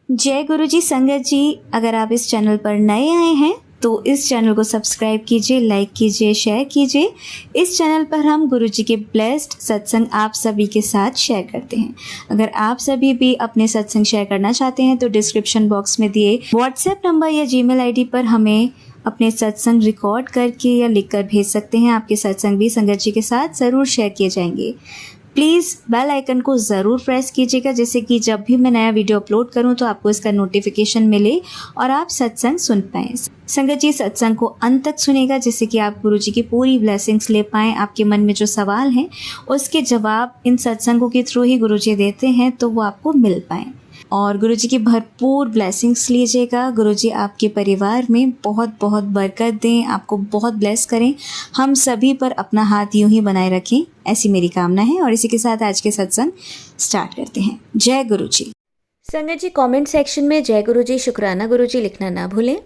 जय गुरु जी। संगत जी, अगर आप इस चैनल पर नए आए हैं तो इस चैनल को सब्सक्राइब कीजिए, लाइक कीजिए, शेयर कीजिए। इस चैनल पर हम गुरु जी के ब्लेस्ड सत्संग आप सभी के साथ शेयर करते हैं। अगर आप सभी भी अपने सत्संग शेयर करना चाहते हैं तो डिस्क्रिप्शन बॉक्स में दिए व्हाट्सएप नंबर या जीमेल आईडी पर हमें अपने सत्संग रिकॉर्ड करके या लिखकर भेज सकते हैं। आपके सत्संग भी संगत जी के साथ ज़रूर शेयर किए जाएंगे। प्लीज़ बेल आइकन को ज़रूर प्रेस कीजिएगा, जिससे कि जब भी मैं नया वीडियो अपलोड करूं तो आपको इसका नोटिफिकेशन मिले और आप सत्संग सुन पाएँ। संगत जी, सत्संग को अंत तक सुनेगा, जिससे कि आप गुरु जी की पूरी ब्लेसिंग्स ले पाएँ। आपके मन में जो सवाल हैं उसके जवाब इन सत्संगों के थ्रू ही गुरु जी देते हैं, तो वो आपको मिल पाएँ और गुरु जी की भरपूर ब्लेसिंग्स लीजिएगा। गुरु जी आपके परिवार में बहुत बहुत बरकत दें, आपको बहुत ब्लेस करें, हम सभी पर अपना हाथ यूं ही बनाए रखें, ऐसी मेरी कामना है। और इसी के साथ आज के सत्संग स्टार्ट करते हैं। जय गुरु जी। संगत जी, कमेंट सेक्शन में जय गुरु जी, शुक्राना गुरु जी लिखना ना भूलें।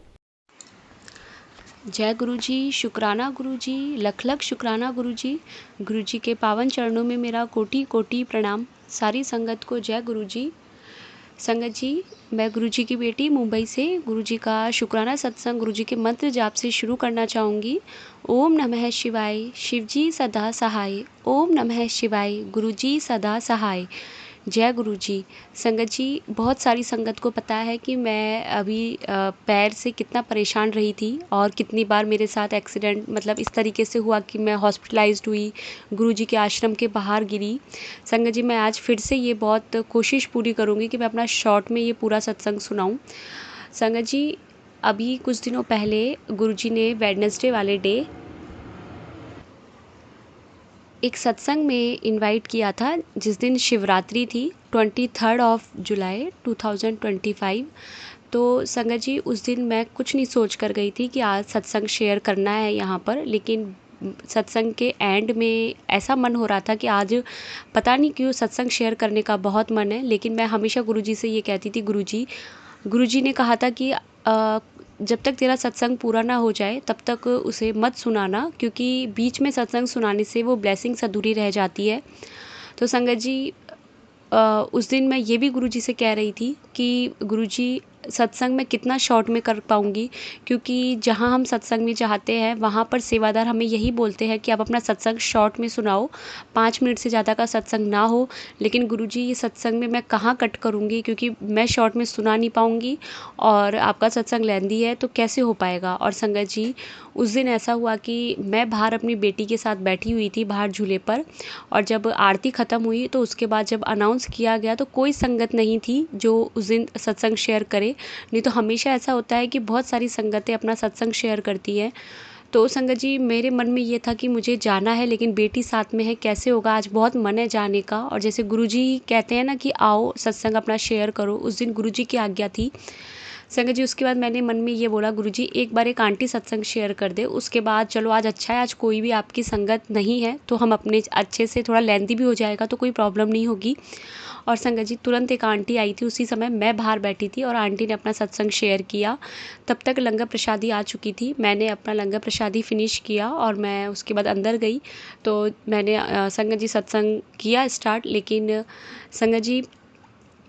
जय गुरु जी, शुक्राना गुरु जी, लख लख शुक्राना गुरु जी। गुरु जी के पावन चरणों में मेरा कोटि कोटि प्रणाम। सारी संगत को जय गुरु जी। संगत जी, मैं गुरु जी की बेटी मुंबई से गुरु जी का शुक्राना सत्संग गुरु जी के मंत्र जाप से शुरू करना चाहूँगी। ओम नमः शिवाय, शिव जी सदा सहाय। ओम नमः शिवाय, गुरु जी सदा सहाय। जय गुरु जी। संगत जी, बहुत सारी संगत को पता है कि मैं अभी पैर से कितना परेशान रही थी और कितनी बार मेरे साथ एक्सीडेंट मतलब इस तरीके से हुआ कि मैं हॉस्पिटलाइज्ड हुई, गुरु जी के आश्रम के बाहर गिरी। संगत जी, मैं आज फिर से ये बहुत कोशिश पूरी करूँगी कि मैं अपना शॉर्ट में ये पूरा सत्संग सुनाऊँ। संगत जी, अभी कुछ दिनों पहले गुरु जी ने वेडनेसडे वाले डे एक सत्संग में इनवाइट किया था, जिस दिन शिवरात्रि थी, 23 जुलाई 2025। तो संगत जी, उस दिन मैं कुछ नहीं सोच कर गई थी कि आज सत्संग शेयर करना है यहाँ पर, लेकिन सत्संग के एंड में ऐसा मन हो रहा था कि आज पता नहीं क्यों सत्संग शेयर करने का बहुत मन है। लेकिन मैं हमेशा गुरुजी से ये कहती थी, गुरुजी ने कहा था कि जब तक तेरा सत्संग पूरा ना हो जाए तब तक उसे मत सुनाना, क्योंकि बीच में सत्संग सुनाने से वो ब्लेसिंग्स अधूरी रह जाती है। तो संगत जी, उस दिन मैं ये भी गुरुजी से कह रही थी कि गुरुजी, सत्संग में कितना शॉर्ट में कर पाऊँगी, क्योंकि जहाँ हम सत्संग में चाहते हैं वहाँ पर सेवादार हमें यही बोलते हैं कि आप अपना सत्संग शॉर्ट में सुनाओ, 5 मिनट से ज़्यादा का सत्संग ना हो। लेकिन गुरुजी, ये सत्संग में मैं कहाँ कट करूँगी, क्योंकि मैं शॉर्ट में सुना नहीं पाऊँगी और आपका सत्संग लेंदी है तो कैसे हो पाएगा। और संगत जी, उस दिन ऐसा हुआ कि मैं बाहर अपनी बेटी के साथ बैठी हुई थी बाहर झूले पर, और जब आरती ख़त्म हुई तो उसके बाद जब अनाउंस किया गया तो कोई संगत नहीं थी जो उस दिन सत्संग शेयर करे। नहीं तो हमेशा ऐसा होता है कि बहुत सारी संगतें अपना सत्संग शेयर करती हैं। तो संगत जी, मेरे मन में ये था कि मुझे जाना है, लेकिन बेटी साथ में है, कैसे होगा। आज बहुत मन है जाने का, और जैसे गुरुजी कहते हैं ना कि आओ सत्संग अपना शेयर करो, उस दिन गुरुजी की आज्ञा थी। संगत जी, उसके बाद मैंने मन में ये बोला, गुरुजी एक बार एक आंटी सत्संग शेयर कर दे, उसके बाद चलो आज अच्छा है, आज कोई भी आपकी संगत नहीं है तो हम अपने अच्छे से, थोड़ा लेंथी भी हो जाएगा तो कोई प्रॉब्लम नहीं होगी। और संगत जी, तुरंत एक आंटी आई थी, उसी समय मैं बाहर बैठी थी और आंटी ने अपना सत्संग शेयर किया। तब तक लंगर प्रसादी आ चुकी थी, मैंने अपना लंगर प्रसादी फिनिश किया और मैं उसके बाद अंदर गई। तो मैंने संगत जी सत्संग किया स्टार्ट। लेकिन संगत जी,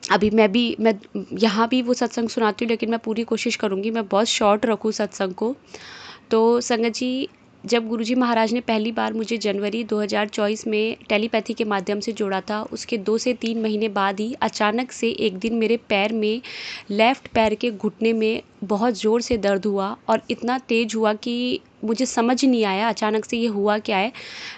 अभी मैं यहाँ भी वो सत्संग सुनाती हूँ, लेकिन मैं पूरी कोशिश करूँगी मैं बहुत शॉर्ट रखूँ सत्संग को। तो संगत जी, जब गुरुजी महाराज ने पहली बार मुझे जनवरी 2024 में टेलीपैथी के माध्यम से जोड़ा था, उसके 2 से 3 महीने बाद ही अचानक से एक दिन मेरे पैर में, लेफ़्ट पैर के घुटने में बहुत ज़ोर से दर्द हुआ, और इतना तेज़ हुआ कि मुझे समझ नहीं आया अचानक से ये हुआ क्या है।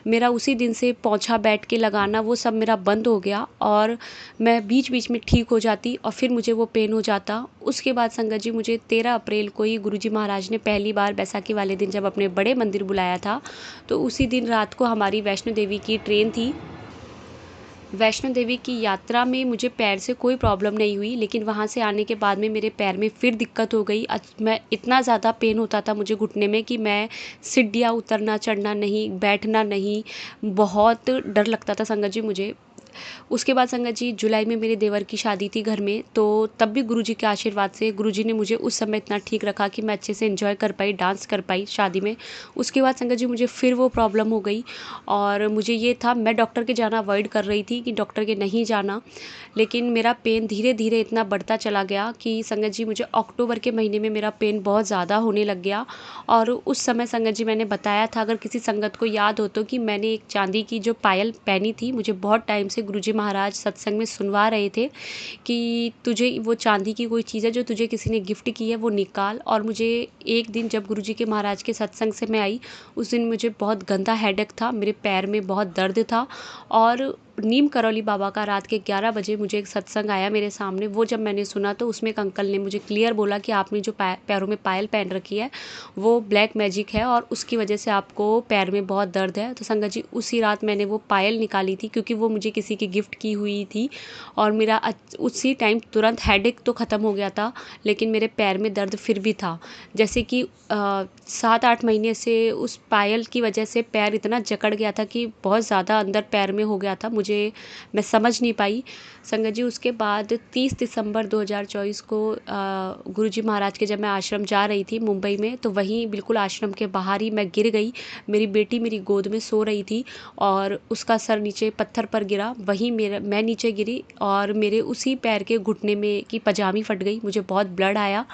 मेरा उसी दिन से पोंछा बैठ के लगाना वो सब मेरा बंद हो गया, और मैं बीच बीच में ठीक हो जाती और फिर मुझे वो पेन हो जाता। उसके बाद संगत जी, मुझे 13 अप्रैल को ही गुरुजी महाराज ने पहली बार बैसाखी वाले दिन जब अपने बड़े मंदिर बुलाया था, तो उसी दिन रात को हमारी वैष्णो देवी की ट्रेन थी। वैष्णो देवी की यात्रा में मुझे पैर से कोई प्रॉब्लम नहीं हुई, लेकिन वहाँ से आने के बाद में मेरे पैर में फिर दिक्कत हो गई। मैं इतना ज़्यादा पेन होता था मुझे घुटने में कि मैं सीढ़ियाँ उतरना चढ़ना नहीं, बैठना नहीं, बहुत डर लगता था संगत जी मुझे। उसके बाद संगत जी जुलाई में मेरे देवर की शादी थी घर में, तो तब भी गुरुजी के आशीर्वाद से गुरुजी ने मुझे उस समय इतना ठीक रखा कि मैं अच्छे से एंजॉय कर पाई, डांस कर पाई शादी में। उसके बाद संगत जी मुझे फिर वो प्रॉब्लम हो गई और मुझे ये था, मैं डॉक्टर के जाना अवॉइड कर रही थी कि डॉक्टर के नहीं जाना, लेकिन मेरा पेन धीरे धीरे इतना बढ़ता चला गया कि संगत जी मुझे अक्टूबर के महीने में मेरा पेन बहुत ज़्यादा होने लग गया। और उस समय संगत जी मैंने बताया था, अगर किसी संगत को याद हो तो, कि मैंने एक चांदी की जो पायल पहनी थी, मुझे बहुत टाइम से गुरुजी महाराज सत्संग में सुनवा रहे थे कि तुझे वो चांदी की कोई चीज़ है जो तुझे किसी ने गिफ्ट की है, वो निकाल। और मुझे एक दिन जब गुरुजी के महाराज के सत्संग से मैं आई, उस दिन मुझे बहुत गंदा हेडेक था, मेरे पैर में बहुत दर्द था। और नीम करौली बाबा का रात के 11 बजे मुझे एक सत्संग आया मेरे सामने। वो जब मैंने सुना तो उसमें एक अंकल ने मुझे क्लियर बोला कि आपने जो पैरों में पायल पहन रखी है वो ब्लैक मैजिक है और उसकी वजह से आपको पैर में बहुत दर्द है। तो संगत जी उसी रात मैंने वो पायल निकाली थी, क्योंकि वो मुझे किसी की गिफ्ट की हुई थी। और मेरा उसी टाइम तुरंत हेडेक तो ख़त्म हो गया था, लेकिन मेरे पैर में दर्द फिर भी था। जैसे कि 7-8 महीने से उस पायल की वजह से पैर इतना जकड़ गया था कि बहुत ज़्यादा अंदर पैर में हो गया था, मैं समझ नहीं पाई। संगत जी उसके बाद 30 दिसंबर 2024 को गुरुजी महाराज के जब मैं आश्रम जा रही थी मुंबई में, तो वहीं बिल्कुल आश्रम के बाहर ही मैं गिर गई। मेरी बेटी मेरी गोद में सो रही थी और उसका सर नीचे पत्थर पर गिरा, वहीं मैं नीचे गिरी और मेरे उसी पैर के घुटने में की पजामी फट गई। मुझे बहुत ब्लड आया,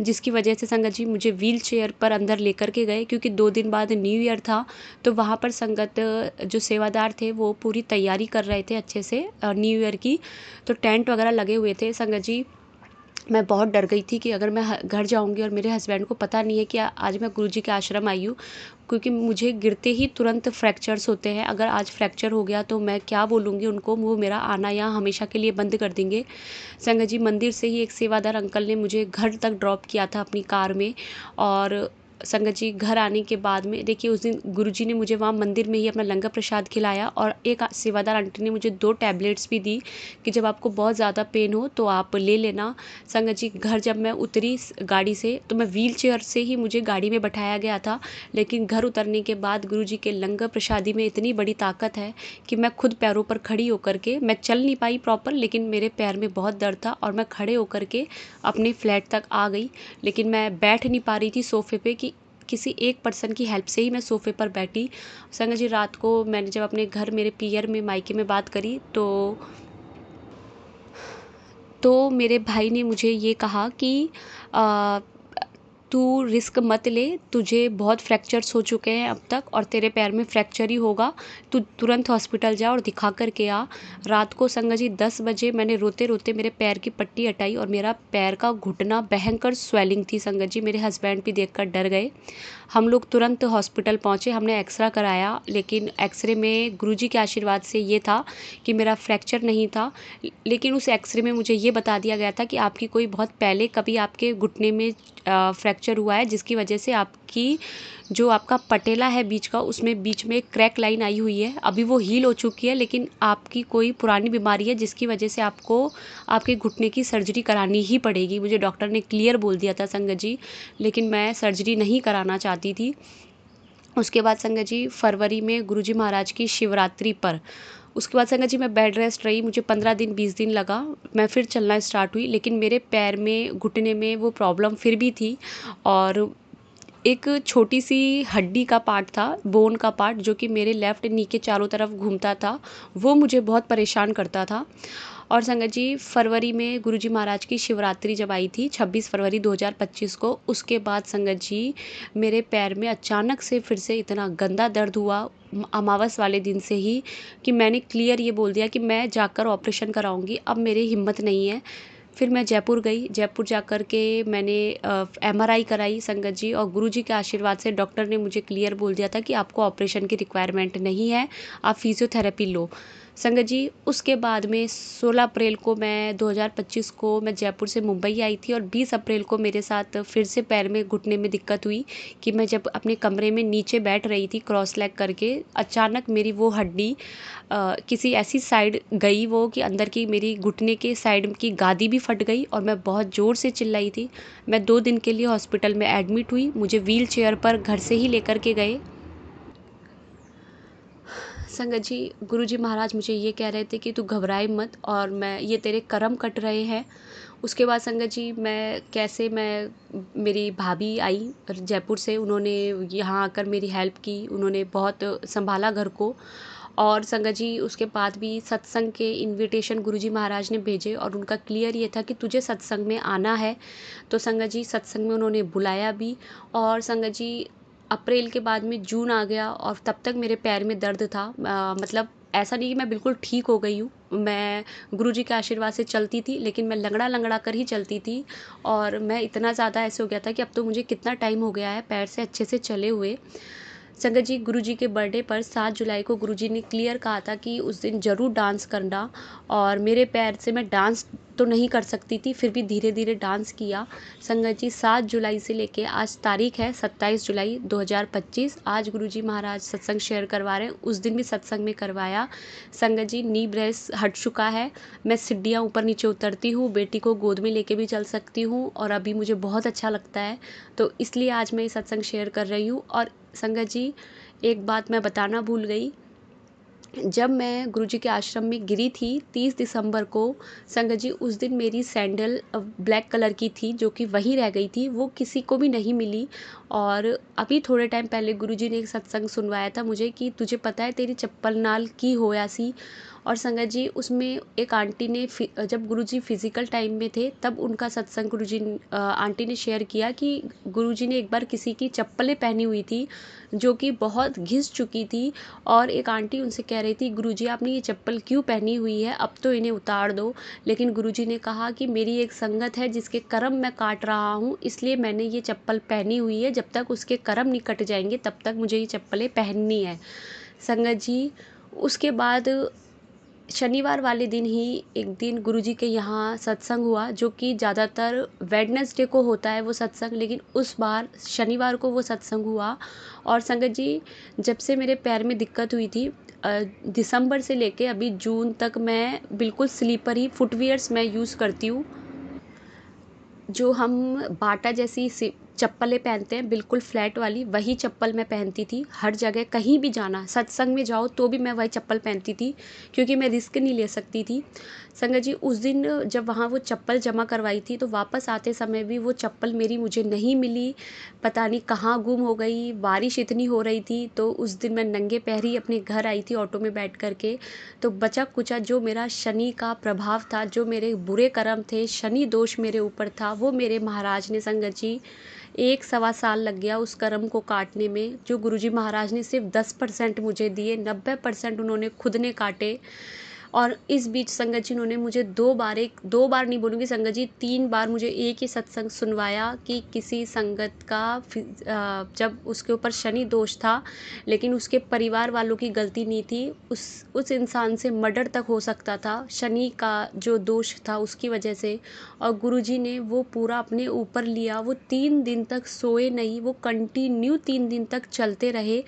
जिसकी वजह से संगत जी मुझे व्हील चेयर पर अंदर लेकर के गए, क्योंकि 2 दिन बाद न्यू ईयर था। तो वहाँ पर संगत जो सेवादार थे वो पूरी तैयारी कर रहे थे अच्छे से न्यू ईयर की, तो टेंट वगैरह लगे हुए थे। संगत जी मैं बहुत डर गई थी कि अगर मैं घर जाऊंगी और मेरे हस्बैंड को पता नहीं है कि आज मैं गुरुजी के आश्रम आई हूँ, क्योंकि मुझे गिरते ही तुरंत फ्रैक्चर्स होते हैं। अगर आज फ्रैक्चर हो गया तो मैं क्या बोलूँगी उनको, वो मेरा आना यहाँ हमेशा के लिए बंद कर देंगे। संगत जी मंदिर से ही एक सेवादार अंकल ने मुझे घर तक ड्रॉप किया था अपनी कार में। और संगत जी घर आने के बाद में देखिए, उस दिन गुरुजी ने मुझे वहाँ मंदिर में ही अपना लंगर प्रसाद खिलाया और एक सेवादार आंटी ने मुझे 2 टैबलेट्स भी दी कि जब आपको बहुत ज़्यादा पेन हो तो आप ले लेना। संगत जी घर जब मैं उतरी गाड़ी से, तो मैं व्हील चेयर से ही मुझे गाड़ी में बैठाया गया था, लेकिन घर उतरने के बाद गुरुजी के लंगर प्रसादी में इतनी बड़ी ताकत है कि मैं खुद पैरों पर खड़ी होकर के, मैं चल नहीं पाई प्रॉपर, लेकिन मेरे पैर में बहुत दर्द था और मैं खड़े होकर के अपने फ्लैट तक आ गई। लेकिन मैं बैठ नहीं पा रही थी सोफ़े पे, कि किसी एक पर्सन की हेल्प से ही मैं सोफ़े पर बैठी। संगत जी रात को मैंने जब अपने घर मेरे पियर में मायके में बात करी, तो मेरे भाई ने मुझे ये कहा कि आ, तू रिस्क मत ले, तुझे बहुत फ्रैक्चर्स हो चुके हैं अब तक और तेरे पैर में फ्रैक्चर ही होगा, तू तुरंत हॉस्पिटल जा और दिखा कर के आ। रात को संगत जी 10 बजे मैंने रोते रोते मेरे पैर की पट्टी हटाई और मेरा पैर का घुटना भयंकर स्वेलिंग थी। संगत जी मेरे हस्बैंड भी देखकर डर गए। हम लोग तुरंत हॉस्पिटल पहुँचे, हमने एक्सरा कराया, लेकिन एक्सरे में गुरुजी के आशीर्वाद से ये था कि मेरा फ्रैक्चर नहीं था। लेकिन उस एक्सरे में मुझे ये बता दिया गया था कि आपकी कोई बहुत पहले कभी आपके घुटने में फ्रैक्चर हुआ है, जिसकी वजह से आपकी जो आपका पटेला है बीच का, उसमें बीच में एक क्रैक लाइन आई हुई है। अभी वो हील हो चुकी है, लेकिन आपकी कोई पुरानी बीमारी है जिसकी वजह से आपको आपके घुटने की सर्जरी करानी ही पड़ेगी। मुझे डॉक्टर ने क्लियर बोल दिया था संगत जी, लेकिन मैं सर्जरी नहीं कराना चाहती थी। उसके बाद संगत जी फरवरी में गुरुजी महाराज की शिवरात्रि पर, उसके बाद संगत जी मैं बेड रेस्ट रही, मुझे 15 दिन 20 दिन लगा, मैं फिर चलना स्टार्ट हुई, लेकिन मेरे पैर में घुटने में वो प्रॉब्लम फिर भी थी। और एक छोटी सी हड्डी का पार्ट था, बोन का पार्ट, जो कि मेरे लेफ़्ट नी के चारों तरफ घूमता था, वो मुझे बहुत परेशान करता था। और संगत जी फरवरी में गुरुजी महाराज की शिवरात्रि जब आई थी 26 फरवरी 2025 को, उसके बाद संगत जी मेरे पैर में अचानक से फिर से इतना गंदा दर्द हुआ अमावस वाले दिन से ही, कि मैंने क्लियर ये बोल दिया कि मैं जाकर ऑपरेशन कराऊंगी, अब मेरी हिम्मत नहीं है। फिर मैं जयपुर गई, जयपुर जाकर के मैंने MRI कराई संगत जी, और गुरुजी के आशीर्वाद से डॉक्टर ने मुझे क्लियर बोल दिया था कि आपको ऑपरेशन की रिक्वायरमेंट नहीं है, आप फिजियोथेरेपी लो। संगत जी उसके बाद में 16 अप्रैल को मैं 2025 को मैं जयपुर से मुंबई आई थी, और 20 अप्रैल को मेरे साथ फिर से पैर में घुटने में दिक्कत हुई कि मैं जब अपने कमरे में नीचे बैठ रही थी क्रॉस लेग करके, अचानक मेरी वो हड्डी किसी ऐसी साइड गई वो, कि अंदर की मेरी घुटने के साइड की गादी भी फट गई और मैं बहुत ज़ोर से चिल्लाई थी। मैं 2 दिन के लिए हॉस्पिटल में एडमिट हुई, मुझे व्हील चेयर पर घर से ही लेकर के गए। संगत जी, गुरुजी महाराज मुझे ये कह रहे थे कि तू घबराए मत और मैं ये तेरे कर्म कट रहे हैं। उसके बाद संगत जी मैं मेरी भाभी आई जयपुर से, उन्होंने यहाँ आकर मेरी हेल्प की, उन्होंने बहुत संभाला घर को। और संगत जी उसके बाद भी सत्संग के इनविटेशन गुरुजी महाराज ने भेजे और उनका क्लियर ये था कि तुझे सत्संग में आना है। तो संगत जी सत्संग में उन्होंने बुलाया भी। और संगत जी अप्रैल के बाद में जून आ गया और तब तक मेरे पैर में दर्द था। मतलब ऐसा नहीं कि मैं बिल्कुल ठीक हो गई हूँ, मैं गुरुजी के आशीर्वाद से चलती थी, लेकिन मैं लंगड़ा लंगड़ा कर ही चलती थी। और मैं इतना ज़्यादा ऐसे हो गया था कि अब तो मुझे कितना टाइम हो गया है पैर से अच्छे से चले हुए। संगत जी गुरुजी के बर्थडे पर 7 जुलाई को गुरुजी ने क्लियर कहा था कि उस दिन ज़रूर डांस करना। और मेरे पैर से मैं डांस तो नहीं कर सकती थी, फिर भी धीरे धीरे डांस किया। संगत जी 7 जुलाई से लेके आज तारीख है 27 जुलाई 2025। आज गुरुजी महाराज सत्संग शेयर करवा रहे हैं, उस दिन भी सत्संग में करवाया। संगत जी नी ब्रेस हट चुका है, मैं सीढ़ियाँ ऊपर नीचे उतरती हूँ, बेटी को गोद में लेके भी चल सकती हूँ और अभी मुझे बहुत अच्छा लगता है। तो इसलिए आज मैं ये सत्संग शेयर कर रही हूँ। और संगत जी एक बात मैं बताना भूल गई, जब मैं गुरुजी के आश्रम में गिरी थी 30 दिसंबर को, संगत जी उस दिन मेरी सैंडल ब्लैक कलर की थी जो कि वहीं रह गई थी, वो किसी को भी नहीं मिली। और अभी थोड़े टाइम पहले गुरुजी ने एक सत्संग सुनवाया था मुझे कि तुझे पता है तेरी चप्पल नाल की होया सी। और संगत जी उसमें एक आंटी ने जब गुरुजी फिज़िकल टाइम में थे तब उनका सत्संग आंटी ने शेयर किया कि गुरुजी ने एक बार किसी की चप्पलें पहनी हुई थी जो कि बहुत घिस चुकी थी। और एक आंटी उनसे कह रही थी गुरुजी आपने ये चप्पल क्यों पहनी हुई है, अब तो इन्हें उतार दो। लेकिन गुरुजी ने कहा कि मेरी एक संगत है जिसके कर्म मैं काट रहा हूँ, इसलिए मैंने ये चप्पल पहनी हुई है, जब तक उसके कर्म नहीं कट जाएंगे तब तक मुझे ये चप्पलें पहननी है। संगत जी उसके बाद शनिवार वाले दिन ही एक दिन गुरुजी के यहाँ सत्संग हुआ जो कि ज़्यादातर वेडनेसडे को होता है वो सत्संग, लेकिन उस बार शनिवार को वो सत्संग हुआ। और संगत जी जब से मेरे पैर में दिक्कत हुई थी दिसंबर से लेके अभी जून तक मैं बिल्कुल स्लीपर ही फुटवियर्स मैं यूज़ करती हूँ। जो हम बाटा जैसी चप्पलें पहनते हैं बिल्कुल फ्लैट वाली, वही चप्पल मैं पहनती थी हर जगह, कहीं भी जाना सत्संग में जाओ तो भी मैं वही चप्पल पहनती थी क्योंकि मैं रिस्क नहीं ले सकती थी। संगत जी उस दिन जब वहाँ वो चप्पल जमा करवाई थी तो वापस आते समय भी वो चप्पल मेरी मुझे नहीं मिली, पता नहीं कहाँ गुम हो गई। बारिश इतनी हो रही थी तो उस दिन मैं नंगे पैर ही अपने घर आई थी ऑटो में बैठ कर के। तो बचा कुचा जो मेरा शनि का प्रभाव था, जो मेरे बुरे कर्म थे, शनि दोष मेरे ऊपर था, वो मेरे महाराज ने संगत जी 1 सवा साल लग गया उस कर्म को काटने में। जो गुरुजी महाराज ने सिर्फ 10% मुझे दिए, 90% उन्होंने खुद ने काटे। और इस बीच संगत जी उन्होंने मुझे 2 बार नहीं बोलूँगी संगत जी 3 बार मुझे एक ही सत्संग सुनवाया कि किसी संगत का जब उसके ऊपर शनि दोष था लेकिन उसके परिवार वालों की गलती नहीं थी, उस इंसान से मर्डर तक हो सकता था शनि का जो दोष था उसकी वजह से। और गुरुजी ने वो पूरा अपने ऊपर लिया, वो 3 दिन तक सोए नहीं, वो कंटिन्यू 3 दिन तक चलते रहे।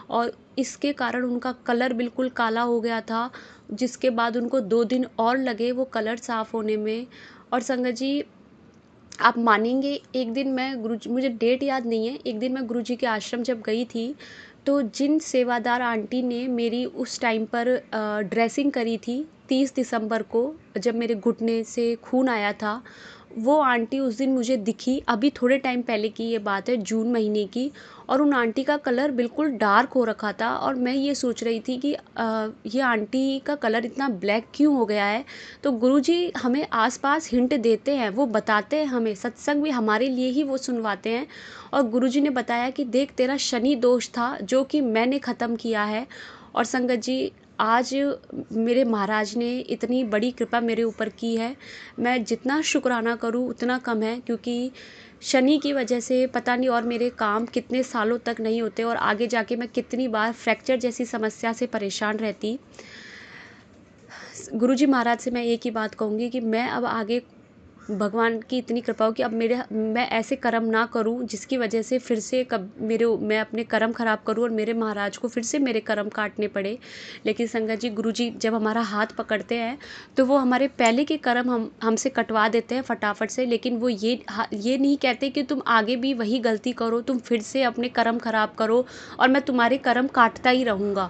और इसके कारण उनका कलर बिल्कुल काला हो गया था, जिसके बाद उनको 2 दिन और लगे वो कलर साफ़ होने में। और संगत जी आप मानेंगे एक दिन मैं गुरुजी, मुझे डेट याद नहीं है, एक दिन मैं गुरुजी के आश्रम जब गई थी तो जिन सेवादार आंटी ने मेरी उस टाइम पर ड्रेसिंग करी थी 30 दिसंबर को जब मेरे घुटने से खून आया था, वो आंटी उस दिन मुझे दिखी। अभी थोड़े टाइम पहले की ये बात है, जून महीने की। और उन आंटी का कलर बिल्कुल डार्क हो रखा था और मैं ये सोच रही थी कि ये आंटी का कलर इतना ब्लैक क्यों हो गया है। तो गुरुजी हमें आसपास हिंट देते हैं, वो बताते हैं हमें, सत्संग भी हमारे लिए ही वो सुनवाते हैं। और गुरुजी ने बताया कि देख तेरा शनि दोष था जो कि मैंने ख़त्म किया है। और संगत जी आज मेरे महाराज ने इतनी बड़ी कृपा मेरे ऊपर की है, मैं जितना शुक्राना करूँ उतना कम है, क्योंकि शनि की वजह से पता नहीं और मेरे काम कितने सालों तक नहीं होते और आगे जाके मैं कितनी बार फ्रैक्चर जैसी समस्या से परेशान रहती। गुरुजी महाराज से मैं एक ही बात कहूँगी कि मैं अब आगे भगवान की इतनी कृपा हो कि अब मैं ऐसे कर्म ना करूं जिसकी वजह से फिर से मैं अपने कर्म ख़राब करूं और मेरे महाराज को फिर से मेरे कर्म काटने पड़े। लेकिन संगत जी गुरुजी जब हमारा हाथ पकड़ते हैं तो वो हमारे पहले के कर्म हमसे कटवा देते हैं फटाफट से, लेकिन वो ये नहीं कहते कि तुम आगे भी वही गलती करो, तुम फिर से अपने कर्म ख़राब करो और मैं तुम्हारे कर्म काटता ही रहूँगा।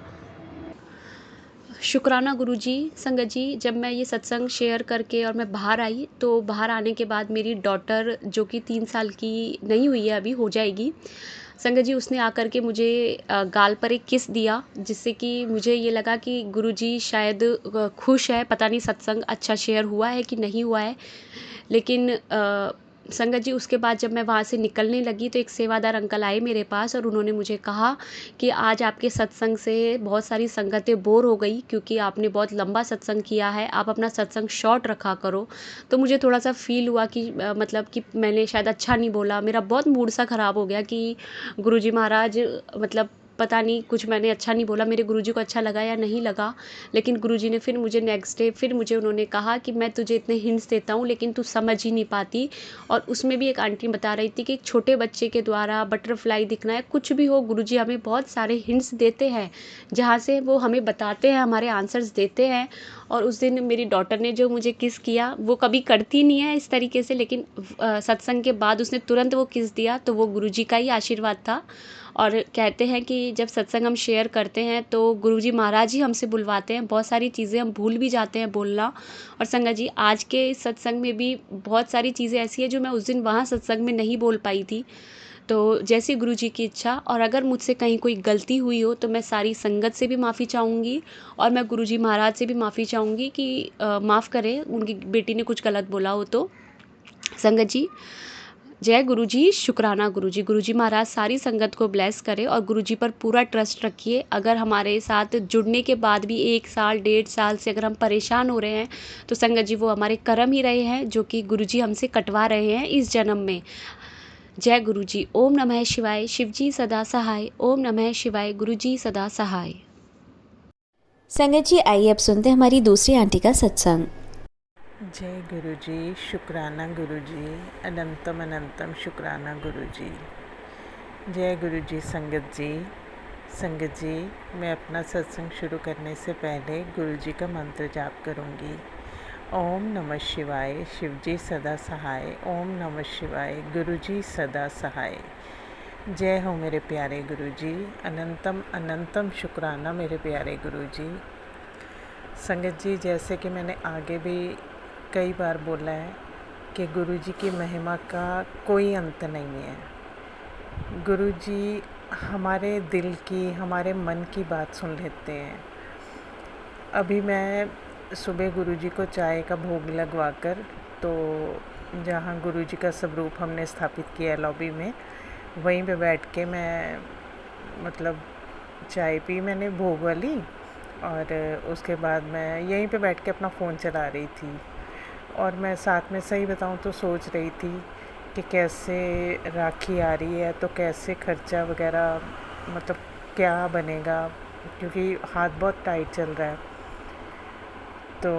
शुक्राना गुरुजी। संगत जी, जब मैं ये सत्संग शेयर करके और मैं बाहर आई, तो बाहर आने के बाद मेरी डॉटर जो कि 3 साल की नहीं हुई है, अभी हो जाएगी, संगत जी उसने आकर के मुझे गाल पर एक किस दिया, जिससे कि मुझे ये लगा कि गुरुजी शायद खुश है, पता नहीं सत्संग अच्छा शेयर हुआ है कि नहीं हुआ है। लेकिन संगत जी उसके बाद जब मैं वहाँ से निकलने लगी, तो एक सेवादार अंकल आए मेरे पास और उन्होंने मुझे कहा कि आज आपके सत्संग से बहुत सारी संगतें बोर हो गई, क्योंकि आपने बहुत लंबा सत्संग किया है, आप अपना सत्संग शॉर्ट रखा करो। तो मुझे थोड़ा सा फील हुआ कि मतलब कि मैंने शायद अच्छा नहीं बोला, मेरा बहुत मूड सा ख़राब हो गया कि गुरुजी महाराज, मतलब पता नहीं कुछ मैंने अच्छा नहीं बोला, मेरे गुरुजी को अच्छा लगा या नहीं लगा। लेकिन गुरुजी ने फिर मुझे नेक्स्ट डे फिर मुझे उन्होंने कहा कि मैं तुझे इतने हिंट्स देता हूँ, लेकिन तू समझ ही नहीं पाती। और उसमें भी एक आंटी बता रही थी कि एक छोटे बच्चे के द्वारा बटरफ्लाई दिखना है, कुछ भी हो, गुरुजी हमें बहुत सारे हिंट्स देते हैं, जहाँ से वो हमें बताते हैं, हमारे आंसर्स देते हैं। और उस दिन मेरी डॉटर ने जो मुझे किस किया, वो कभी करती नहीं है इस तरीके से, लेकिन सत्संग के बाद उसने तुरंत वो किस दिया, तो वो गुरुजी का ही आशीर्वाद था। और कहते हैं कि जब सत्संग हम शेयर करते हैं, तो गुरुजी महाराज ही हमसे बुलवाते हैं, बहुत सारी चीज़ें हम भूल भी जाते हैं बोलना। और संगत जी, आज के इस सत्संग में भी बहुत सारी चीज़ें ऐसी हैं जो मैं उस दिन वहाँ सत्संग में नहीं बोल पाई थी। तो जैसी गुरुजी की इच्छा, और अगर मुझसे कहीं कोई गलती हुई हो, तो मैं सारी संगत से भी माफ़ी चाहूँगी, और मैं गुरुजी महाराज से भी माफ़ी चाहूँगी कि माफ़ करें, उनकी बेटी ने कुछ गलत बोला हो तो। संगत जी, जय गुरुजी, शुक्राना गुरुजी। गुरुजी महाराज सारी संगत को ब्लेस करें, और गुरुजी पर पूरा ट्रस्ट रखिए। अगर हमारे साथ जुड़ने के बाद भी 1 साल 1.5 साल से अगर हम परेशान हो रहे हैं, तो संगत जी वो हमारे कर्म ही रहे हैं, जो कि गुरुजी हमसे कटवा रहे हैं इस जन्म में। जय गुरुजी। ओम नमः शिवाय। शिवजी सदा सहाय। ओम नमः शिवाय। गुरुजी सदा सहाय। संगत जी, आइए अब सुनते हैं हमारी दूसरी आंटी का सत्संग। जय गुरुजी, शुक्राना गुरुजी, अनंतम अनंतम शुक्राना गुरुजी। जय गुरुजी। संगत जी, मैं अपना सत्संग शुरू करने से पहले गुरुजी का मंत्र जाप करूंगी। ओम नमः शिवाय। शिवजी सदा सहाय। ओम नमः शिवाय। गुरुजी सदा सहाय। जय हो मेरे प्यारे गुरुजी। अनंतम अनंतम शुक्राना मेरे प्यारे गुरुजी। संगत जी, जैसे कि मैंने आगे भी कई बार बोला है कि गुरुजी की महिमा का कोई अंत नहीं है। गुरुजी हमारे दिल की, हमारे मन की बात सुन लेते हैं। अभी मैं सुबह गुरुजी को चाय का भोग लगवाकर, तो जहाँ गुरुजी का स्वरूप हमने स्थापित किया है लॉबी में, वहीं पे बैठ के मैं मतलब चाय पी मैंने भोग वाली, और उसके बाद मैं यहीं पे बैठ के अपना फ़ोन चला रही थी। और मैं साथ में सही बताऊँ तो सोच रही थी कि कैसे राखी आ रही है, तो कैसे खर्चा वगैरह मतलब क्या बनेगा, क्योंकि हाथ बहुत टाइट चल रहा है। तो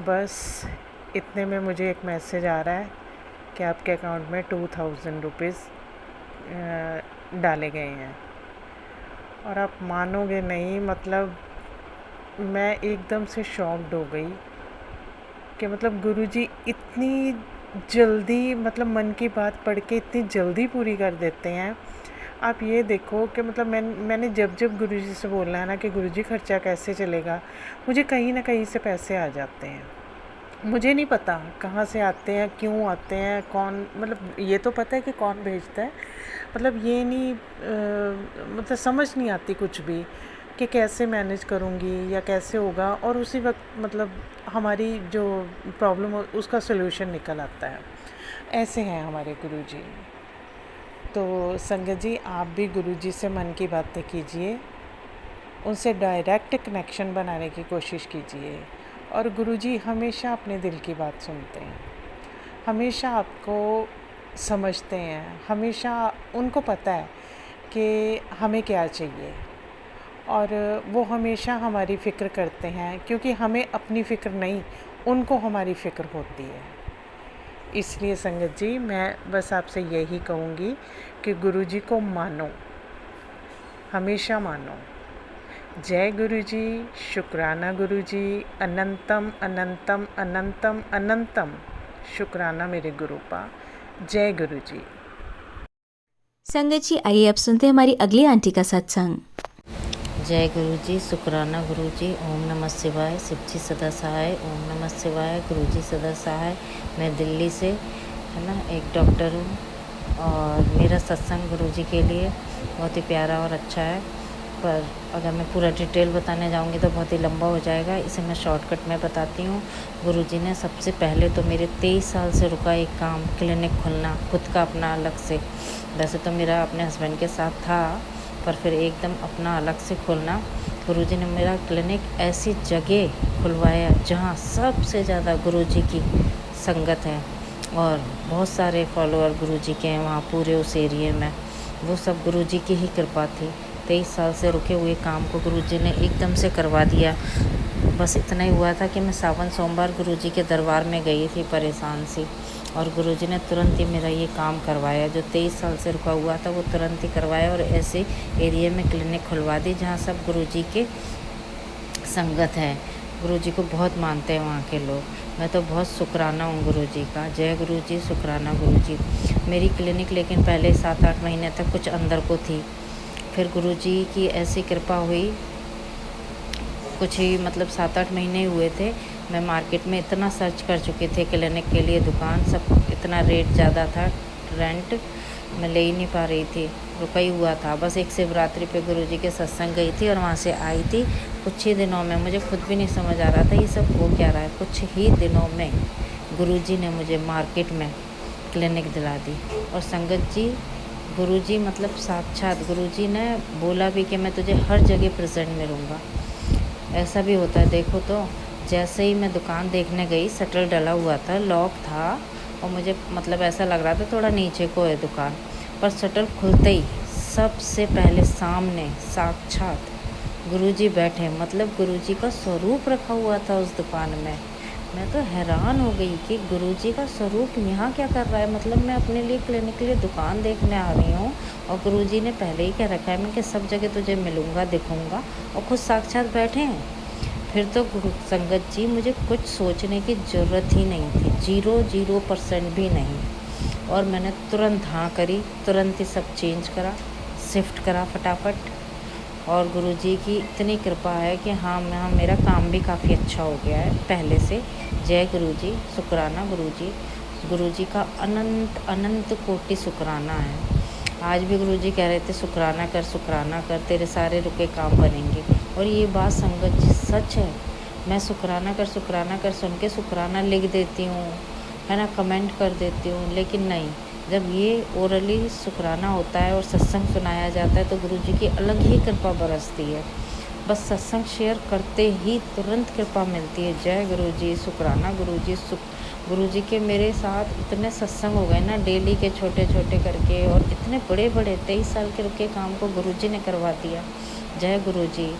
बस इतने में मुझे एक मैसेज आ रहा है कि आपके अकाउंट में 2000 रुपीज़ डाले गए हैं। और आप मानोगे नहीं, मतलब मैं एकदम से शॉक्ड हो गई कि मतलब गुरुजी इतनी जल्दी, मतलब मन की बात पढ़ के इतनी जल्दी पूरी कर देते हैं। आप ये देखो कि मतलब मैंने जब गुरुजी से बोलना है ना कि गुरुजी खर्चा कैसे चलेगा, मुझे कहीं ना कहीं से पैसे आ जाते हैं। मुझे नहीं पता कहाँ से आते हैं, क्यों आते हैं, कौन, मतलब ये तो पता है कि कौन भेजता है, मतलब ये नहीं मतलब समझ नहीं आती कुछ भी कि कैसे मैनेज करूँगी या कैसे होगा। और उसी वक्त मतलब हमारी जो प्रॉब्लम हो उसका सलूशन निकल आता है। ऐसे हैं हमारे गुरुजी। तो संगत जी, आप भी गुरुजी से मन की बातें कीजिए, उनसे डायरेक्ट कनेक्शन बनाने की कोशिश कीजिए। और गुरुजी हमेशा अपने दिल की बात सुनते हैं, हमेशा आपको समझते हैं, हमेशा उनको पता है कि हमें क्या चाहिए, और वो हमेशा हमारी फ़िक्र करते हैं, क्योंकि हमें अपनी फ़िक्र नहीं, उनको हमारी फ़िक्र होती है। इसलिए संगत जी, मैं बस आपसे यही कहूँगी कि गुरुजी को मानो, हमेशा मानो। जय गुरुजी, शुक्राना गुरुजी, अनंतम अनंतम अनंतम अनंतम शुक्राना मेरे गुरुपा। जय गुरुजी। संगत जी, आइए अब सुनते हैं हमारी अगली आंटी का सत्संग। जय गुरु जी, शुक्राना गुरु जी। ओम नमः शिवाय, शिव जी सदा सहाय। ओम नमः शिवाय, गुरु जी सदा सहाय। मैं दिल्ली से है ना एक डॉक्टर हूँ और मेरा सत्संग गुरु जी के लिए बहुत ही प्यारा और अच्छा है, पर अगर मैं पूरा डिटेल बताने जाऊँगी तो बहुत ही लंबा हो जाएगा, इसे मैं शॉर्टकट में बताती हूँ। गुरु जी ने सबसे पहले तो मेरे 23 साल से रुका एक काम, क्लिनिक खोलना खुद का अपना अलग से। वैसे तो मेरा अपने हस्बैंड के साथ था, पर फिर एकदम अपना अलग से खोलना। गुरुजी ने मेरा क्लिनिक ऐसी जगह खुलवाया जहाँ सबसे ज़्यादा गुरुजी की संगत है और बहुत सारे फॉलोअर गुरुजी के हैं वहाँ पूरे उस एरिया में। वो सब गुरुजी की ही कृपा थी। 23 साल से रुके हुए काम को गुरुजी ने एकदम से करवा दिया। बस इतना ही हुआ था कि मैं सावन सोमवार गुरुजी के दरबार में गई थी परेशान सी, और गुरुजी ने तुरंत ही मेरा ये काम करवाया। जो 23 साल से रुका हुआ था वो तुरंत ही करवाया और ऐसे एरिया में क्लिनिक खुलवा दी जहाँ सब गुरुजी के संगत है। गुरुजी को बहुत मानते हैं वहाँ के लोग। मैं तो बहुत शुक्राना हूँ गुरुजी का। जय गुरु जी, शुक्राना गुरुजी। मेरी क्लिनिक लेकिन पहले 7-8 महीने तक कुछ अंदर को थी, फिर गुरुजी की ऐसी कृपा हुई, कुछ ही मतलब 7-8 महीने हुए थे, मैं मार्केट में इतना सर्च कर चुके थे क्लिनिक के लिए, दुकान सब इतना रेट ज़्यादा था, रेंट मैं ले ही नहीं पा रही थी, रुका ही हुआ था। बस एक शिवरात्रि पे गुरुजी के सत्संग गई थी और वहाँ से आई थी। कुछ ही दिनों में, मुझे खुद भी नहीं समझ आ रहा था ये सब हो क्या रहा है, कुछ ही दिनों में गुरुजी ने मुझे मार्केट में क्लिनिक दिला दी। और संगत जी, गुरुजी मतलब साक्षात गुरुजी ने बोला भी कि मैं तुझे हर जगह प्रेजेंट मिलूँगा। ऐसा भी होता है, देखो तो जैसे ही मैं दुकान देखने गई, शटर डला हुआ था, लॉक था और मुझे मतलब ऐसा लग रहा था थोड़ा नीचे को है दुकान, पर शटर खुलते ही सबसे पहले सामने साक्षात गुरुजी बैठे, मतलब गुरुजी का स्वरूप रखा हुआ था उस दुकान में। मैं तो हैरान हो गई कि गुरुजी का स्वरूप यहाँ क्या कर रहा है। मतलब मैं अपने लिए क्लिनिक के लिए दुकान देखने आ रही हूँ और गुरुजी ने पहले ही कह रखा है मैं कि सब जगह तुझे मिलूँगा, दिखूँगा, और खुद साक्षात बैठे हैं। फिर तो गुरु संगत जी, मुझे कुछ सोचने की ज़रूरत ही नहीं थी, 0% भी नहीं। और मैंने तुरंत हाँ करी, तुरंत ही सब चेंज करा, शिफ्ट करा फटाफट। और गुरुजी की इतनी कृपा है कि हाँ मेरा काम भी काफ़ी अच्छा हो गया है पहले से। जय गुरुजी, शुक्राना गुरुजी। गुरुजी का अनंत अनंत कोटि शुक्राना है। आज भी गुरुजी कह रहे थे शुक्राना कर, तेरे सारे रुके काम बनेंगे। और ये बात संगत जी सच है। मैं शुक्राना कर सुन के शुक्राना लिख देती हूँ, है ना, कमेंट कर देती हूँ, लेकिन नहीं, जब ये ओरली शुक्राना होता है और सत्संग सुनाया जाता है तो गुरुजी की अलग ही कृपा बरसती है। बस सत्संग शेयर करते ही तुरंत कृपा मिलती है। जय गुरुजी, शुक्राना गुरुजी। गुरुजी के मेरे साथ इतने सत्संग हो गए ना, डेली के छोटे छोटे करके, और इतने बड़े बड़े 23 साल के रुके काम को गुरुजी ने करवा दिया। जय गुरुजी,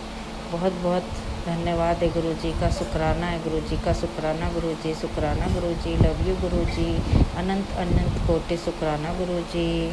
बहुत बहुत धन्यवाद है गुरुजी का, शुक्राना है गुरुजी का, शुक्राना गुरुजी, शुक्राना गुरुजी। लव यू गुरुजी, अनंत अनंत कोटि शुक्राना गुरुजी।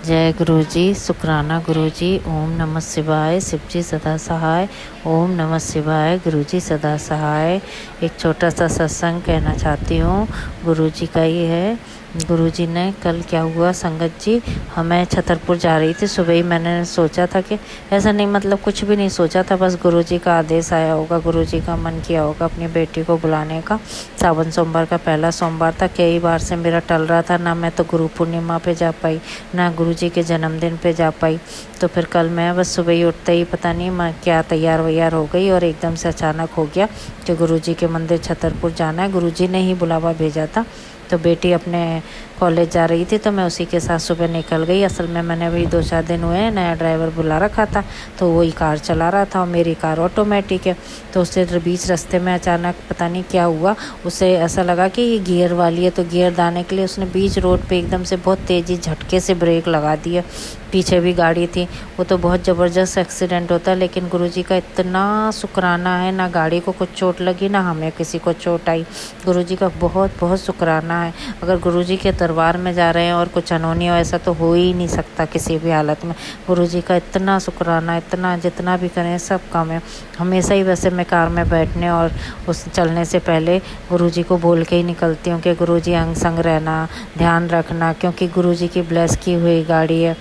जय गुरुजी, शुक्राना गुरुजी। ओम नमः शिवाय, शिव जी सदा सहाय। ओम नमः शिवाय, गुरुजी सदा सहाय। एक छोटा सा सत्संग कहना चाहती हूँ, गुरुजी का ही है। गुरुजी ने कल क्या हुआ संगत जी, मैं छतरपुर जा रही थी, सुबह ही मैंने सोचा था कि ऐसा नहीं, मतलब कुछ भी नहीं सोचा था, बस गुरुजी का आदेश आया होगा, गुरुजी का मन किया होगा अपनी बेटी को बुलाने का। सावन सोमवार का पहला सोमवार था, कई बार से मेरा टल रहा था, ना मैं तो गुरु पूर्णिमा पे जा पाई, ना गुरुजी के जन्मदिन पे जा पाई। तो फिर कल मैं बस सुबह ही उठते ही पता नहीं मैं क्या तैयार वैयार हो गई और एकदम से अचानक हो गया कि गुरुजी के मंदिर छतरपुर जाना है। गुरुजी ने ही बुलावा भेजा था। तो बेटी अपने कॉलेज जा रही थी तो मैं उसी के साथ सुबह निकल गई। असल में मैंने अभी 2-4 दिन हुए हैं, नया ड्राइवर बुला रखा था, तो वही कार चला रहा था और मेरी कार ऑटोमेटिक है। तो उससे बीच रास्ते में अचानक पता नहीं क्या हुआ, उसे ऐसा लगा कि ये गियर वाली है, तो गियर दाने के लिए उसने बीच रोड पे एकदम से बहुत तेज़ी झटके से ब्रेक लगा दिया। पीछे भी गाड़ी थी, वो तो बहुत ज़बरदस्त एक्सीडेंट होता, लेकिन गुरुजी का इतना शुक्राना है, ना गाड़ी को कुछ चोट लगी ना हमें किसी को चोट आई। गुरुजी का बहुत बहुत शुक्राना है। अगर गुरुजी के दरबार में जा रहे हैं और कुछ अनहोनी हो, ऐसा तो हो ही नहीं सकता किसी भी हालत में। गुरुजी का इतना शुक्राना, इतना जितना भी करें सब कम है। हमेशा ही वैसे मैं कार में बैठने और उस चलने से पहले गुरुजी को बोल के ही निकलती हूँ कि गुरुजी अंग संग रहना, ध्यान रखना, क्योंकि गुरुजी की ब्लेस की हुई गाड़ी है।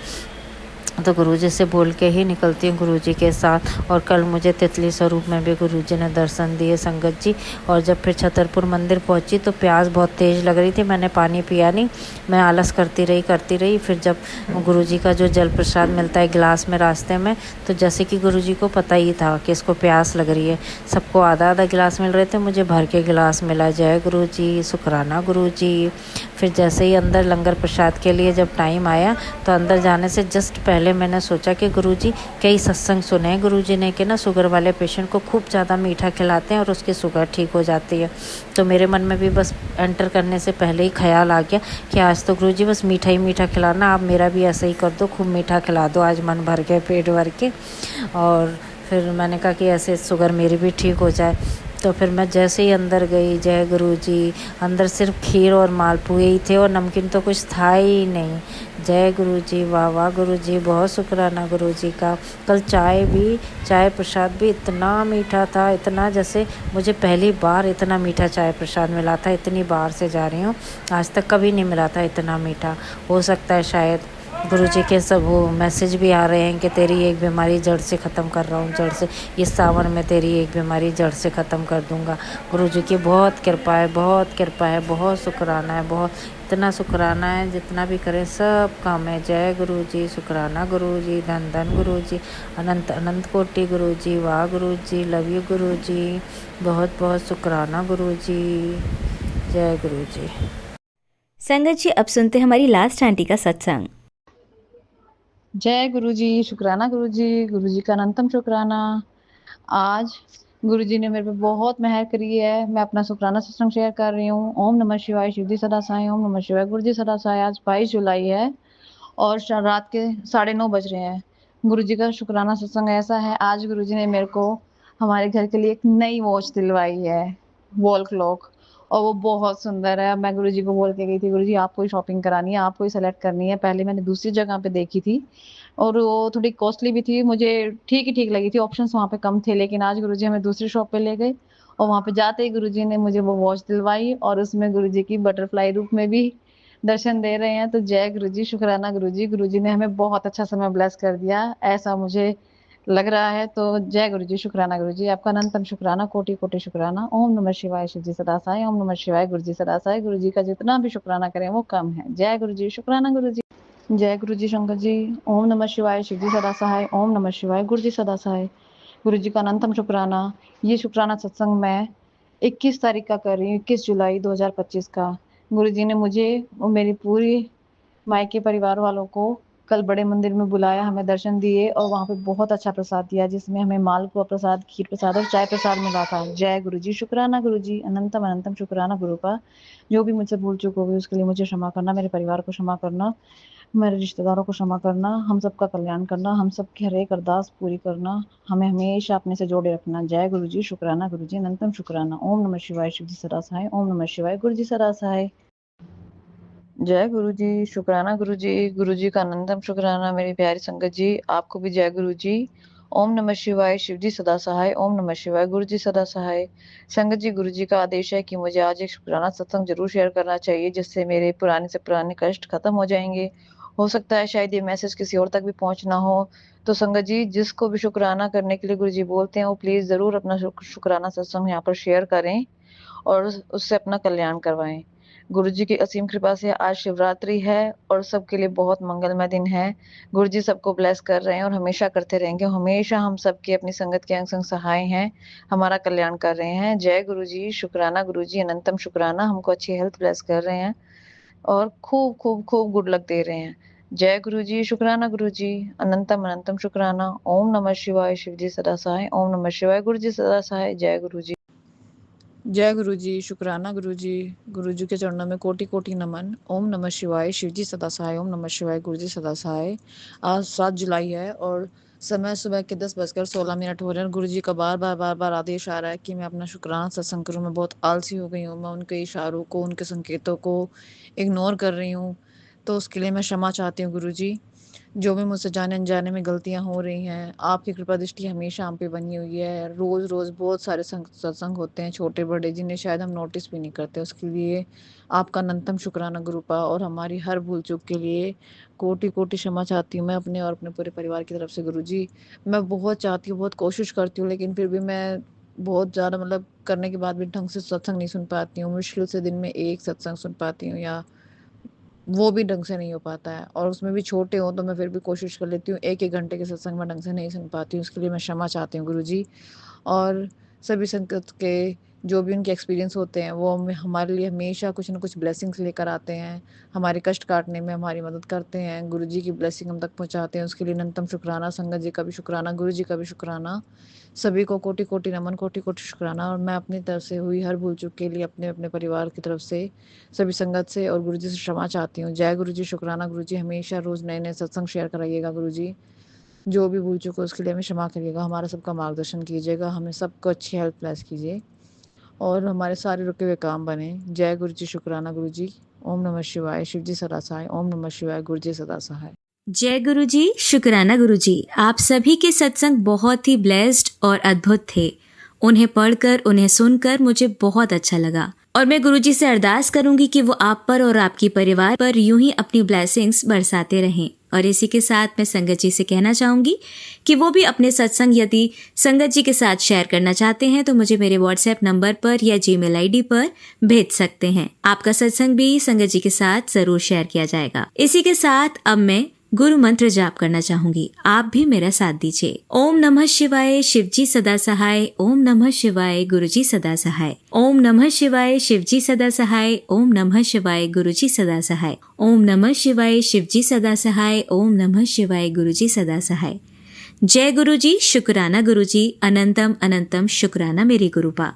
तो गुरुजी से बोल के ही निकलती हूँ गुरुजी के साथ। और कल मुझे तितली स्वरूप में भी गुरुजी ने दर्शन दिए संगत जी। और जब फिर छतरपुर मंदिर पहुँची तो प्यास बहुत तेज़ लग रही थी, मैंने पानी पिया नहीं, मैं आलस करती रही। फिर जब गुरुजी का जो जल प्रसाद मिलता है गिलास में रास्ते में, तो जैसे कि गुरुजी को पता ही था कि इसको प्यास लग रही है, सबको आधा आधा गिलास मिल रहे थे, मुझे भर के गिलास मिला। जय गुरुजी, शुक्राना गुरुजी। फिर जैसे ही अंदर लंगर प्रसाद के लिए जब टाइम आया तो अंदर जाने से जस्ट पहले मैंने सोचा कि गुरुजी कई सत्संग सुने हैं गुरुजी ने कि ना शुगर वाले पेशेंट को खूब ज़्यादा मीठा खिलाते हैं और उसकी शुगर ठीक हो जाती है। तो मेरे मन में भी बस एंटर करने से पहले ही ख्याल आ गया कि आज तो गुरुजी बस मीठा ही मीठा खिलाना, आप मेरा भी ऐसा ही कर दो, खूब मीठा खिला दो आज मन भर के, पेट भर के। और फिर मैंने कहा कि ऐसे शुगर मेरी भी ठीक हो जाए। तो फिर मैं जैसे ही अंदर गई, जय गुरुजी, अंदर सिर्फ खीर और मालपुए ही थे और नमकीन तो कुछ था ही नहीं। जय गुरुजी, वाह वाह गुरुजी, बहुत शुक्राना गुरुजी का। कल चाय प्रसाद भी इतना मीठा था, इतना जैसे मुझे पहली बार इतना मीठा चाय प्रसाद मिला था। इतनी बार से जा रही हूँ, आज तक कभी नहीं मिला था इतना मीठा। हो सकता है शायद गुरुजी के सब वो मैसेज भी आ रहे हैं कि तेरी एक बीमारी जड़ से ख़त्म कर रहा हूँ, जड़ से, इस सावन में तेरी एक बीमारी जड़ से ख़त्म कर दूँगा। गुरुजी की बहुत कृपा है, बहुत कृपा है, बहुत शुक्राना है, बहुत, इतना शुक्राना है जितना भी करें सब काम है। जय गुरुजी, शुक्राना गुरुजी, धन धन गुरुजी, अनंत अनंत कोटि गुरुजी, वाह गुरुजी, लव यू गुरुजी, बहुत बहुत शुक्राना गुरुजी। जय गुरुजी। संगत जी, अब सुनते हैं हमारी लास्ट आंटी का सत्संग। जय गुरुजी, शुक्राना गुरुजी, गुरुजी का अनंतम शुक्राना। आज गुरुजी ने मेरे पे बहुत मेहर करी है, मैं अपना शुक्राना सत्संग शेयर कर रही हूँ। ओम नमः शिवाय, शिव जी सदा साई, ओम नमः शिवाय, गुरु जी सदा साई। आज 22 जुलाई है और रात के 9:30 बज रहे हैं। गुरुजी का शुक्राना सत्संग ऐसा है, आज गुरुजी ने मेरे को हमारे घर के लिए एक नई वॉच दिलवाई है, वॉल क्लॉक, और वो बहुत सुंदर है। मैं गुरुजी को बोल के गई थी, गुरुजी आपको ही शॉपिंग करानी है, आपको ही सेलेक्ट करनी है। पहले मैंने दूसरी जगह पे देखी थी और वो थोड़ी कॉस्टली भी थी, मुझे ठीक ही ठीक लगी थी, ऑप्शंस वहाँ पे कम थे। लेकिन आज गुरुजी हमें दूसरी शॉप पे ले गए और वहाँ पे जाते ही गुरुजी ने मुझे वो वॉच दिलवाई और उसमें गुरुजी की बटरफ्लाई रूप में भी दर्शन दे रहे हैं। तो जय गुरुजी, शुक्राना गुरुजी, गुरुजी ने हमें बहुत अच्छा समय ब्लेस कर दिया, ऐसा मुझे लग रहा है। तो जय गुरुजी, शुक्राना गुरुजी, आपका अनंतम शुक्राना, कोटि कोटि शुक्राना। ओम नमः शिवाय, शिव जी सदा साई, ओम नमः शिवाय, गुरु जी सदा साई। गुरु जी का जितना भी शुक्राना करें वो कम है। जय गुरुजी, शुक्राना गुरुजी। जय गुरुजी शंकर जी। ओम नमः शिवाय, शिव जी सदा सहाय, ओम नमः शिवाय, गुरु जी सदा सहाय। गुरु जी का अनंतम शुक्राना। ये शुक्राना सत्संग मैं 21 तारीख का कर रही हूँ, 21 जुलाई 2025 का। गुरु जी ने मुझे और मेरी पूरी मायके परिवार वालों को कल बड़े मंदिर में बुलाया, हमें दर्शन दिए और वहाँ पे बहुत अच्छा प्रसाद दिया, जिसमें हमें मालपुआ प्रसाद, खीर प्रसाद और चाय प्रसाद मिला था। जय गुरु जी, शुक्राना गुरु जी, अनंतम अनंतम शुक्राना गुरु का। जो भी मुझसे भूल चूक होगी उसके लिए मुझे क्षमा करना, मेरे परिवार को क्षमा करना, मेरे रिश्तेदारों को क्षमा करना, हम सबका कल्याण करना, हम सबकी हर एक अरदास पूरी करना, हमें हमेशा अपने से जोड़े रखना। जय गुरु जी, शुक्राना गुरु जी, अनंतम शुक्राना। ओम नमः शिवाय, शिव जी सदा सहाय, ओम नमः शिवाय, गुरु जी सदा सहाय। जय गुरु जी, शुक्राना गुरु जी, गुरु जी का अनंतम शुक्राना। मेरी प्यारी संगत जी, आपको भी जय गुरु जी। ओम नमः शिवाय, शिव जी सदा सहाय, ओम नमः शिवाय, गुरु जी सदा सहाय। संगत जी, गुरु जी का आदेश है कि मुझे आज एक शुक्राना सत्संग जरूर शेयर करना चाहिए, जिससे मेरे पुराने से पुराने कष्ट खत्म हो जाएंगे। हो सकता है शायद ये मैसेज किसी और तक भी पहुंचना हो। तो संगत जी, जिसको भी शुक्राना करने के लिए गुरु जी बोलते हैं वो प्लीज जरूर अपना शुक्राना सत्संग यहाँ पर शेयर करें और उससे अपना कल्याण करवाएं। गुरु जी की असीम कृपा से आज शिवरात्रि है और सबके लिए बहुत मंगलमय दिन है। गुरु जी सबको ब्लेस कर रहे हैं और हमेशा करते रहेंगे। हमेशा हम सबके अपनी संगत के अंग संग सहाय हैं, हमारा कल्याण कर रहे हैं। जय गुरु जी, शुक्राना गुरु जी, अनंतम शुक्राना, हमको अच्छी हेल्थ ब्लेस कर रहे हैं और खूब खूब खूब गुड लक दे रहे हैं। जय गुरु जी, शुक्राना गुरु जी, अनंतम अनंतम शुक्राना। ओम नमः शिवाय, शिव जी सदा सहाय, ओम नमः शिवाय, गुरु जी सदा सहाय। जय गुरु जी। जय गुरु जी, शुक्राना गुरु जी, गुरु जी के चरणों में कोटि कोटि नमन। ओम नमः शिवाय, शिव जी सदा सहाय, ओम नमः शिवाय, गुरु जी सदा सहाय। आज 7 जुलाई है और समय सुबह के 10:16 हो रहे हैं। गुरु जी का बार बार आदेश आ रहा है कि मैं अपना शुक्राना सत्संग करूं। मैं बहुत आलसी हो गई हूँ, मैं उनके इशारों को, उनके संकेतों को इग्नोर कर रही हूँ, तो उसके लिए मैं क्षमा चाहती हूँ गुरु जी। जो भी मुझसे जाने अनजाने में गलतियां हो रही हैं, आपकी कृपा दृष्टि हमेशा हम पे बनी हुई है। रोज़ रोज़ बहुत सारे सत्संग होते हैं छोटे बड़े, जिन्हें शायद हम नोटिस भी नहीं करते। उसके लिए आपका अनंतम शुक्राना गुरुपा, और हमारी हर भूल चूक के लिए कोटि कोटि क्षमा चाहती हूँ मैं अपने और अपने पूरे परिवार की तरफ से गुरुजी। मैं बहुत चाहती हूँ, बहुत कोशिश करती हूँ, लेकिन फिर भी मैं बहुत ज़्यादा मतलब करने के बाद भी ढंग से सत्संग नहीं सुन पाती हूँ। मुश्किल से दिन में एक सत्संग सुन पाती हूँ, या वो भी ढंग से नहीं हो पाता है, और उसमें भी छोटे हों तो मैं फिर भी कोशिश कर लेती हूँ। 1-1 घंटे के सत्संग मैं ढंग से नहीं सुन पाती हूँ, उसके लिए मैं क्षमा चाहती हूँ गुरुजी। और सभी संगत के जो भी उनके एक्सपीरियंस होते हैं, वो हमें हमारे लिए हमेशा कुछ न कुछ ब्लेसिंग्स लेकर आते हैं। हमारे कष्ट काटने में हमारी मदद करते हैं। गुरुजी की ब्लेसिंग हम तक पहुँचाते हैं, उसके लिए अनंतम शुक्राना। संगत जी का भी शुक्राना, गुरुजी का भी शुक्राना। सभी को कोटि-कोटि नमन, कोटि-कोटि शुक्राना। और मैं अपनी तरफ से हुई हर भूल चूक के लिए अपने परिवार की तरफ से, सभी संगत से और गुरुजी से क्षमा चाहती हूँ। जय गुरुजी, शुक्राना गुरुजी। हमेशा रोज़ नए-नए सत्संग शेयर कराइएगा गुरुजी। जो भी भूल चूक हो उसके लिए हमें क्षमा करिएगा, हमारा सबका मार्गदर्शन कीजिएगा, हमें सबको अच्छी हेल्थ ब्लेस कीजिए, और हमारे सारे रुके हुए काम बने। जय गुरुजी, शुक्राना गुरुजी। ओम नमः शिवाय, शिव जी सदा सहाय। ओम नमः शिवाय, गुरुजी सदा सहाय। जय गुरु जी, शुक्राना गुरु जी। आप सभी के सत्संग बहुत ही ब्लेस्ड और अद्भुत थे। उन्हें पढ़कर, उन्हें सुनकर मुझे बहुत अच्छा लगा, और मैं गुरु जी से अरदास करूंगी कि वो आप पर और आपके परिवार पर यूं ही अपनी ब्लेसिंग्स बरसाते रहें। और इसी के साथ मैं संगत जी से कहना चाहूंगी कि वो भी अपने सत्संग यदि संगत जी के साथ शेयर करना चाहते हैं तो मुझे मेरे व्हाट्सएप नंबर पर या जीमेल आईडी पर भेज सकते हैं। आपका सत्संग भी संगत जी के साथ जरूर शेयर किया जाएगा। इसी के साथ अब मैं गुरु मंत्र जाप करना चाहूंगी, आप भी मेरा साथ दीजिए। ओम नमः शिवाय, शिवजी सदा सहाय। ओम नमः शिवाय, गुरुजी सदा सहाय। ओम नमः शिवाय, शिवजी सदा सहाय। ओम नमः शिवाय, गुरुजी सदा सहाय। ओम नमः शिवाय, शिवजी सदा सहाय। ओम नमः शिवाय, गुरुजी सदा सहाय। जय गुरुजी, शुक्राना गुरुजी। अनंतम अनंतम शुक्राना मेरे गुरुपा।